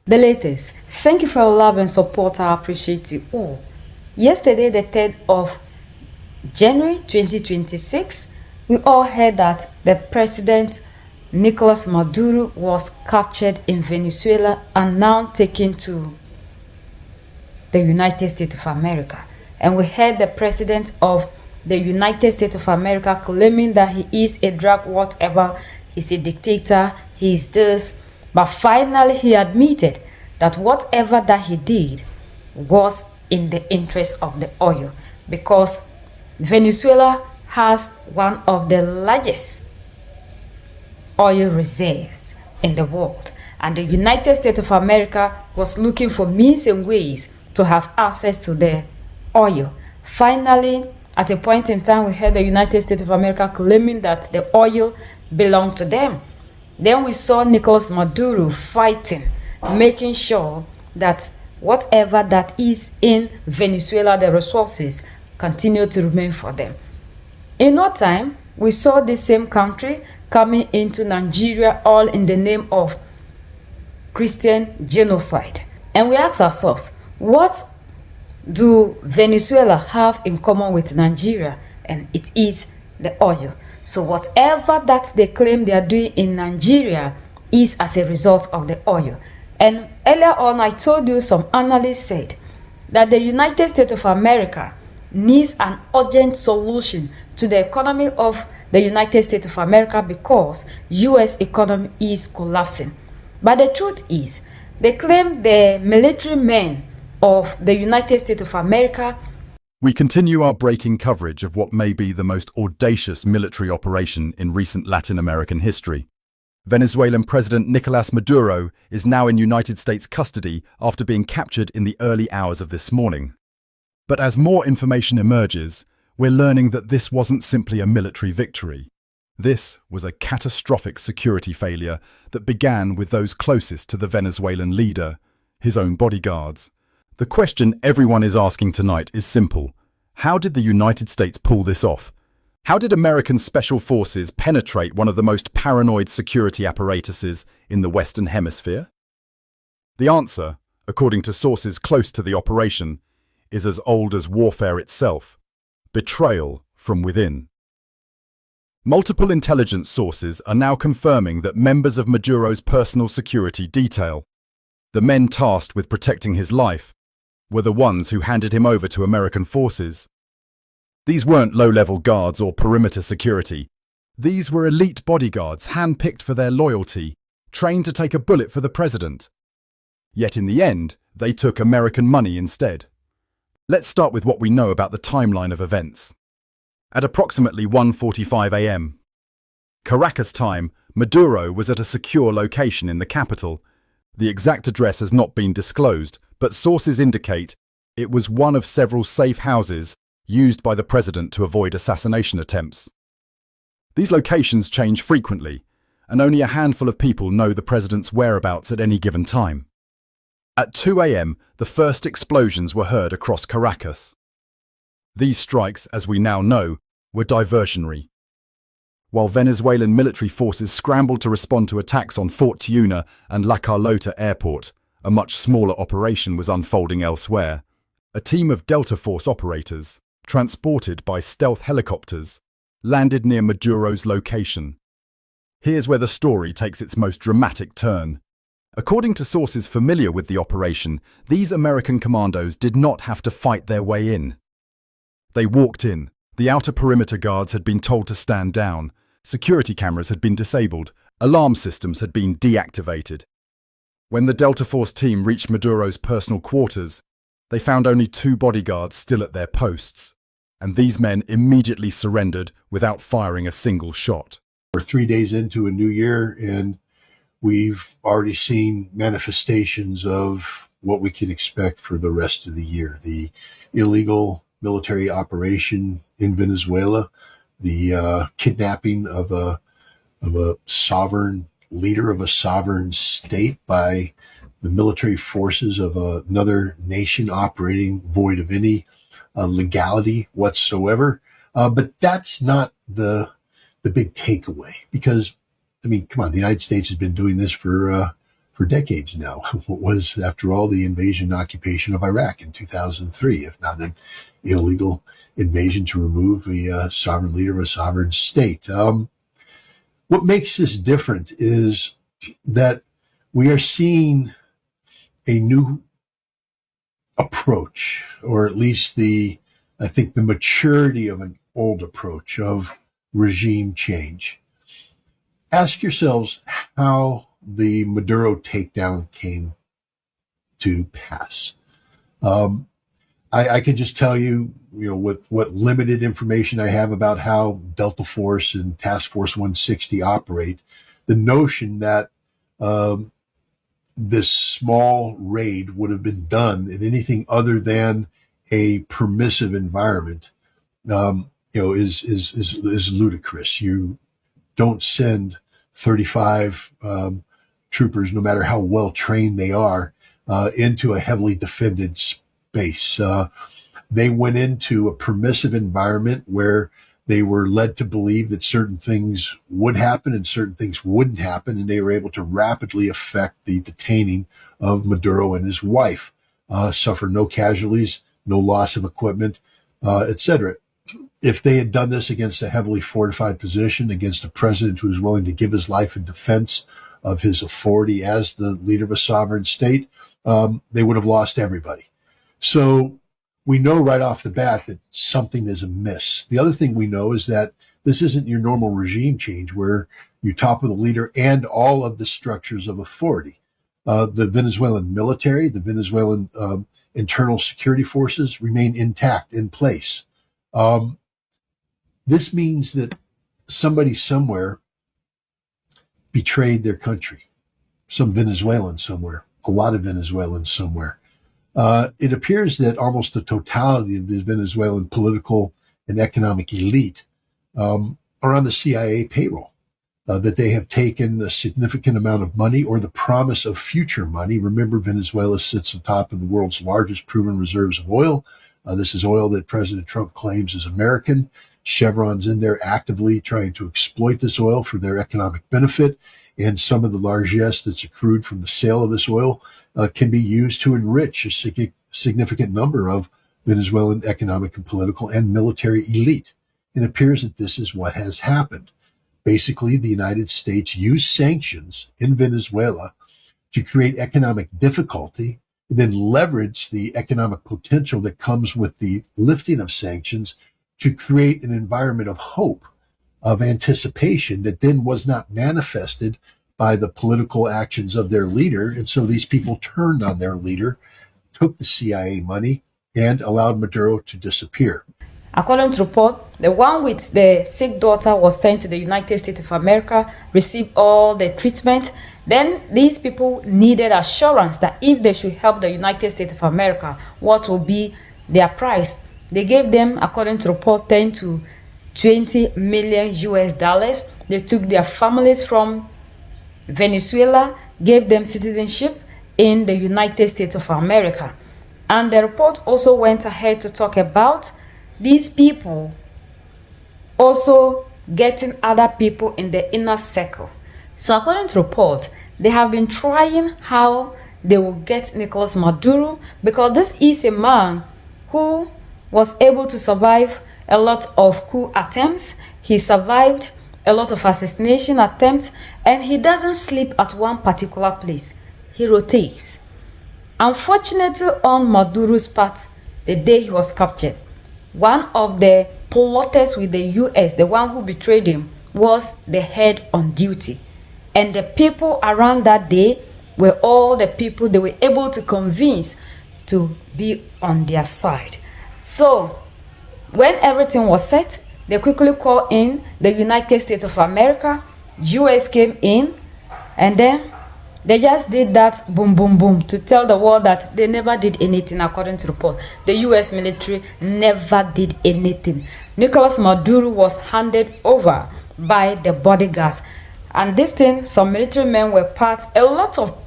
The latest. Thank you for your love and support. I appreciate you all. Yesterday, the 3rd of January 2026, we all heard that the president Nicolas Maduro was captured in Venezuela and now taken to the United States of America. And we heard the president of the United States of America claiming that he is a drug whatever, he's a dictator, he's this. But finally he admitted that whatever that he did was in the interest of the oil, because Venezuela has one of the largest oil reserves in the world, and the United States of America was looking for means and ways to have access to the oil. Finally, at a point in time, we heard the United States of America claiming that the oil belonged to them. Then we saw Nicolas Maduro fighting, making sure that whatever that is in Venezuela, the resources, continue to remain for them. In no time, we saw this same country coming into Nigeria, all in the name of Christian genocide. And we ask ourselves, what do Venezuela have in common with Nigeria? And it is the oil. So whatever that they claim they are doing in Nigeria is as a result of the oil. And earlier on, I told you some analysts said that the United States of America needs an urgent solution to the economy of the United States of America, because US economy is collapsing. But the truth is, they claim the military men of the United States of America. We continue our breaking coverage of what may be the most audacious military operation in recent Latin American history. Venezuelan President Nicolas Maduro is now in United States custody after being captured in the early hours of this morning. But as more information emerges, we're learning that this wasn't simply a military victory. This was a catastrophic security failure that began with those closest to the Venezuelan leader, his own bodyguards. The question everyone is asking tonight is simple. How did the United States pull this off? How did American special forces penetrate one of the most paranoid security apparatuses in the Western Hemisphere? The answer, according to sources close to the operation, is as old as warfare itself: betrayal from within. Multiple intelligence sources are now confirming that members of Maduro's personal security detail, the men tasked with protecting his life, were the ones who handed him over to American forces. These weren't low-level guards or perimeter security. These were elite bodyguards handpicked for their loyalty, trained to take a bullet for the president. Yet in the end, they took American money instead. Let's start with what we know about the timeline of events. At approximately 1:45 a.m. Caracas time, Maduro was at a secure location in the capital. The exact address has not been disclosed, but sources indicate it was one of several safe houses used by the president to avoid assassination attempts. These locations change frequently, and only a handful of people know the president's whereabouts at any given time. At 2 a.m., the first explosions were heard across Caracas. These strikes, as we now know, were diversionary. While Venezuelan military forces scrambled to respond to attacks on Fort Tiuna and La Carlota airport, a much smaller operation was unfolding elsewhere. A team of Delta Force operators, transported by stealth helicopters, landed near Maduro's location. Here's where the story takes its most dramatic turn. According to sources familiar with the operation, these American commandos did not have to fight their way in. They walked in. The outer perimeter guards had been told to stand down. Security cameras had been disabled. Alarm systems had been deactivated. When the Delta Force team reached Maduro's personal quarters, they found only 2 bodyguards still at their posts, and these men immediately surrendered without firing a single shot. We're 3 days into a new year, and we've already seen manifestations of what we can expect for the rest of the year. The illegal military operation in Venezuela, the kidnapping of a sovereign leader of a sovereign state by the military forces of another nation operating void of any legality whatsoever. But that's not the big takeaway, because, I mean, come on, the United States has been doing this for for decades now. What was, after all, the invasion and occupation of Iraq in 2003, if not an illegal invasion to remove a sovereign leader of a sovereign state. What makes this different is that we are seeing a new approach, or at least I think the maturity of an old approach of regime change. Ask yourselves how the Maduro takedown came to pass. I can just tell you, with what limited information I have about how Delta Force and Task Force 160 operate, the notion that this small raid would have been done in anything other than a permissive environment, is ludicrous. You don't send 35 troopers, no matter how well trained they are, into a heavily defended space. They went into a permissive environment where they were led to believe that certain things would happen and certain things wouldn't happen, and they were able to rapidly affect the detaining of Maduro and his wife, suffer no casualties, no loss of equipment, etc. If they had done this against a heavily fortified position, against a president who was willing to give his life in defense of his authority as the leader of a sovereign state, they would have lost everybody. So we know right off the bat that something is amiss. The other thing we know is that this isn't your normal regime change where you topple the leader and all of the structures of authority. The Venezuelan military, the Venezuelan internal security forces remain intact, in place. This means that somebody somewhere betrayed their country. Some Venezuelans somewhere, a lot of Venezuelans somewhere. It appears that almost the totality of the Venezuelan political and economic elite are on the CIA payroll, that they have taken a significant amount of money or the promise of future money. Remember, Venezuela sits on top of the world's largest proven reserves of oil. This is oil that President Trump claims is American. Chevron's in there actively trying to exploit this oil for their economic benefit, and some of the largesse that's accrued from the sale of this oil can be used to enrich a significant number of Venezuelan economic and political and military elite. It appears that this is what has happened. Basically, the United States used sanctions in Venezuela to create economic difficulty, and then leverage the economic potential that comes with the lifting of sanctions to create an environment of hope, of anticipation that then was not manifested by the political actions of their leader. And so these people turned on their leader, took the CIA money, and allowed Maduro to disappear. According to report, the one with the sick daughter was sent to the United States of America, received all the treatment. Then these people needed assurance that if they should help the United States of America, what will be their price? They gave them, according to report, 10 to 20 million US dollars. They took their families from Venezuela, gave them citizenship in the United States of America. And the report also went ahead to talk about these people also getting other people in the inner circle. So according to report, they have been trying how they will get Nicolas Maduro, because this is a man who was able to survive a lot of coup attempts. He survived a lot of assassination attempts, and he doesn't sleep at one particular place. He rotates. Unfortunately, on Maduro's part, the day he was captured, one of the plotters with the US, the one who betrayed him, was the head on duty. And the people around that day were all the people they were able to convince to be on their side. So when everything was set, they quickly called in the United States of America. US came in, and then they just did that boom, boom, boom to tell the world that they never did anything. According to report, the US military never did anything. Nicolas Maduro was handed over by the bodyguards. And this thing, some military men were part, a lot of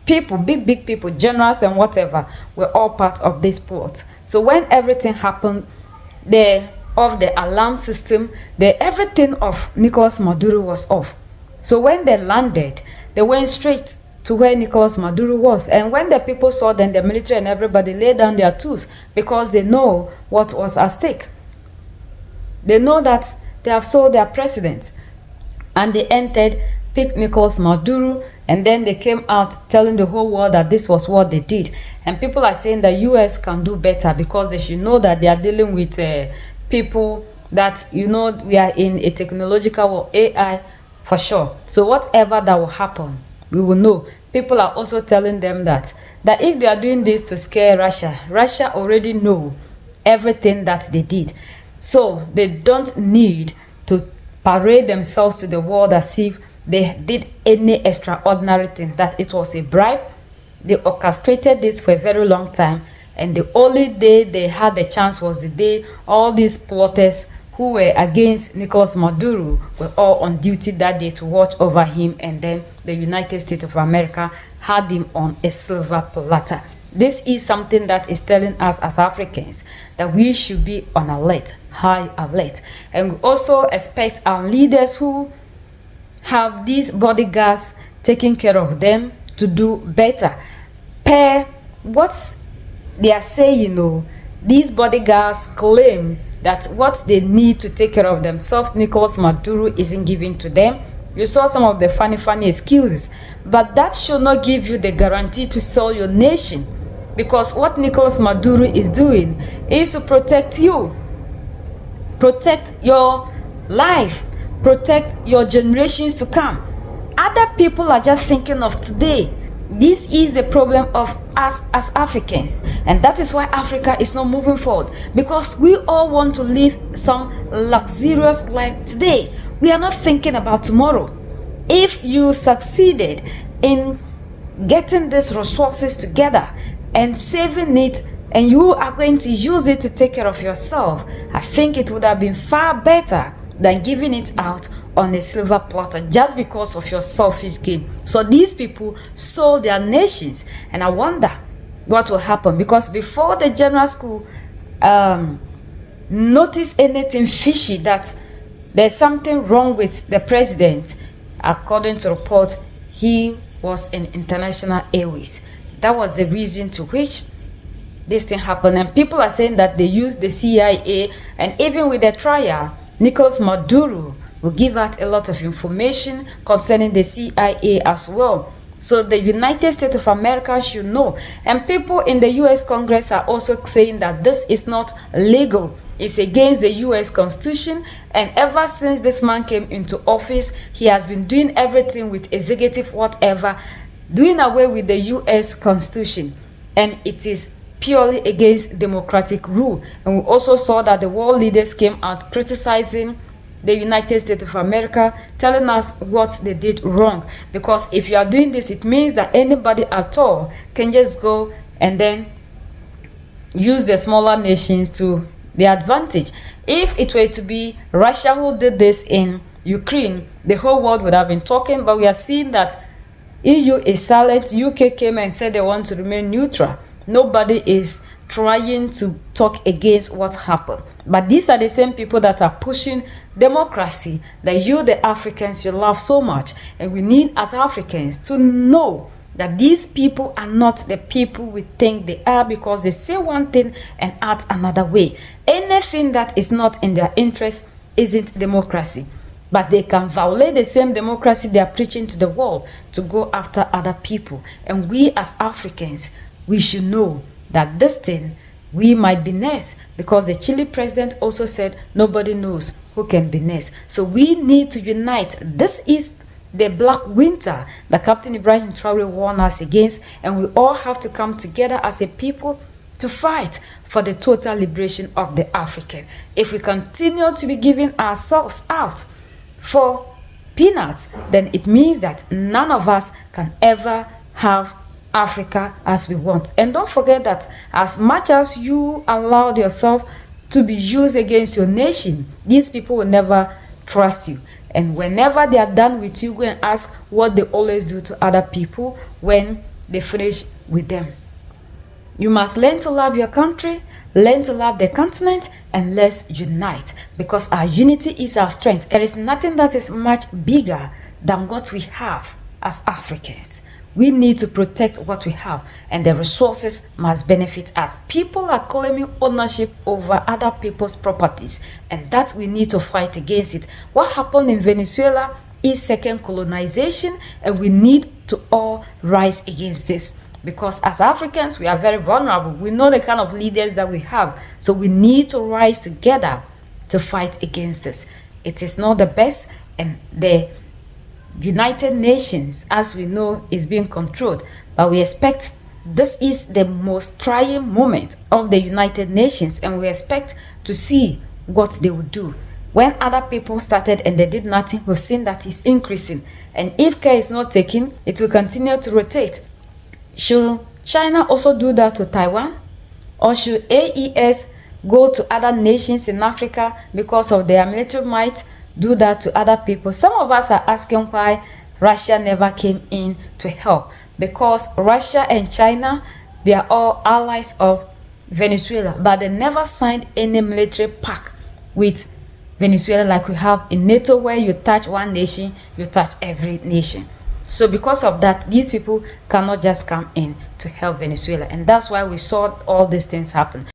people, big people, generals and whatever, were all part of this plot. So when everything happened, the alarm system, everything of Nicolas Maduro was off. So when they landed, they went straight to where Nicolas Maduro was. And when the people saw them, the military and everybody laid down their tools because they know what was at stake. They know that they have sold their president. And they entered, picked Nicolas Maduro, and then they came out telling the whole world that this was what they did. And people are saying the US can do better because they should know that they are dealing with people that, we are in a technological world, AI for sure. So whatever that will happen, we will know. People are also telling them that if they are doing this to scare Russia, Russia already know everything that they did. So they don't need to parade themselves to the world as if they did any extraordinary thing, that it was a bribe. They orchestrated this for a very long time, and the only day they had the chance was the day all these plotters who were against Nicolas Maduro were all on duty that day to watch over him, and then the United States of America had him on a silver platter. This is something that is telling us as Africans that we should be on alert, high alert. And we also expect our leaders who have these bodyguards taking care of them to do better. Per what they are saying, these bodyguards claim that what they need to take care of themselves, Nicolas Maduro isn't giving to them. You saw some of the funny excuses, but that should not give you the guarantee to sell your nation, because what Nicolas Maduro is doing is to protect you, protect your life, protect your generations to come. Other people are just thinking of today. This is the problem of us as Africans, and that is why Africa is not moving forward, because we all want to live some luxurious life today. We are not thinking about tomorrow. If you succeeded in getting these resources together and saving it, and you are going to use it to take care of yourself, I think it would have been far better than giving it out on a silver platter just because of your selfish gain. So these people sold their nations, and I wonder what will happen, because before the general school notice anything fishy, that there's something wrong with the president, according to report, he was in international airways. That was the reason to which this thing happened. And people are saying that they used the CIA, and even with the trial, Nicolas Maduro will give out a lot of information concerning the CIA as well. So the United States of America should know. And people in the US Congress are also saying that this is not legal. It's against the US Constitution. And ever since this man came into office, he has been doing everything with executive whatever, doing away with the US Constitution. And it is purely against democratic rule. And we also saw that the world leaders came out criticizing the United States of America, telling us what they did wrong. Because if you are doing this, it means that anybody at all can just go and then use the smaller nations to their advantage. If it were to be Russia who did this in Ukraine, the whole world would have been talking, but we are seeing that EU is silent. UK came and said they want to remain neutral. Nobody is trying to talk against what happened. But these are the same people that are pushing democracy that you, the Africans, you love so much. And we need, as Africans, to know that these people are not the people we think they are, because they say one thing and act another way. Anything that is not in their interest isn't democracy. But they can violate the same democracy they are preaching to the world to go after other people. And we as Africans, we should know that this thing, we might be next, because the Chile president also said nobody knows who can be next. So we need to unite. This is the black winter that Captain Ibrahim Traore warned us against, and we all have to come together as a people to fight for the total liberation of the African. If we continue to be giving ourselves out for peanuts, then it means that none of us can ever have Africa as we want. And don't forget that as much as you allowed yourself to be used against your nation, these people will never trust you. And whenever they are done with you, go and ask what they always do to other people when they finish with them. You must learn to love your country, learn to love the continent, and let's unite, because our unity is our strength. There is nothing that is much bigger than what we have as Africans. We need to protect what we have, and the resources must benefit us. People are claiming ownership over other people's properties, and that we need to fight against it. What happened in Venezuela is second colonization, and we need to all rise against this, because as Africans we are very vulnerable. We know the kind of leaders that we have, so we need to rise together to fight against this. It is not the best, and the United Nations, as we know, is being controlled, but we expect this is the most trying moment of the United Nations, and we expect to see what they will do. When other people started and they did nothing, we've seen that it's increasing, and if care is not taken, it will continue to rotate. Should China also do that to Taiwan? Or should AES go to other nations in Africa because of their military might, do that to other people? Some of us are asking why Russia never came in to help, because Russia and China, they are all allies of Venezuela, but they never signed any military pact with Venezuela like we have in NATO, where you touch one nation, you touch every nation. So because of that, these people cannot just come in to help Venezuela, and that's why we saw all these things happen.